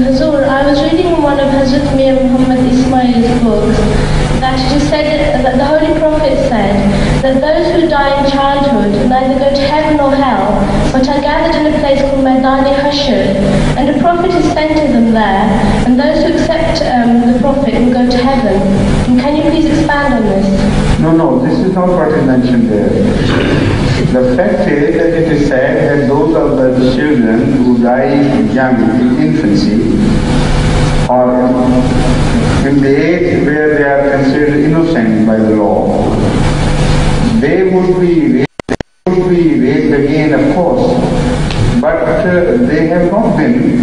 Hazur, I was reading in one of Hazrat Mir Muhammad Ismail's books that it is said that the Holy Prophet said that those who die in childhood neither go to heaven or hell, but are gathered in a place called Maidani-Hashr, and a prophet is sent to them there, and those who accept the prophet will go to heaven. And can you please expand on this? No, this is not what is mentioned there. The fact is that it is said that those of the children who die young, in infancy, or in the age where they are considered innocent by the law, they would be raised again, of course, but they have not been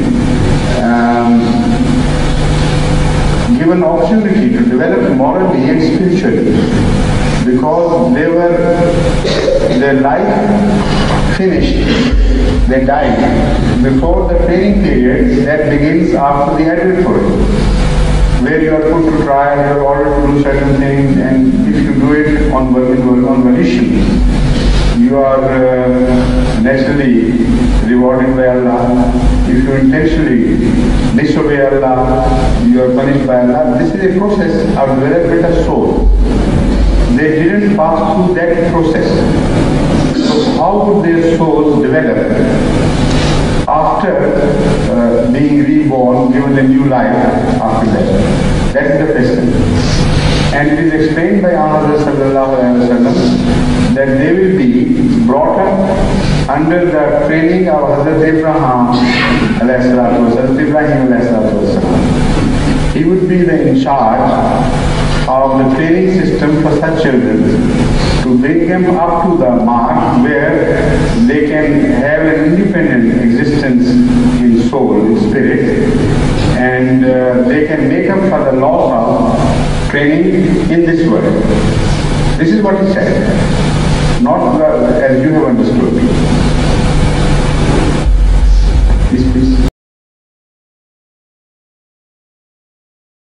given opportunity to develop morally and spiritually, because their life finished, they died before the training period that begins after the adulthood, where you are put to trial, you are ordered to do certain things, and if you do it on volition, you are naturally rewarded by Allah. If you intentionally disobey Allah, you are punished by Allah. This is a process of development of soul. They didn't pass through that process. So how would their souls develop after being reborn, given a new life after that? That is the question. And it is explained by Anwar sallallahu alaihi wasallam that they will be brought up under the training of Hazrat Ibrahim alayhi salatu wasallam. He would be in charge of the training system for such children to bring them up to the mark where they can have an independent existence in soul, in spirit, and they can make up for the loss of training in this world. This is what he said, not as you have understood.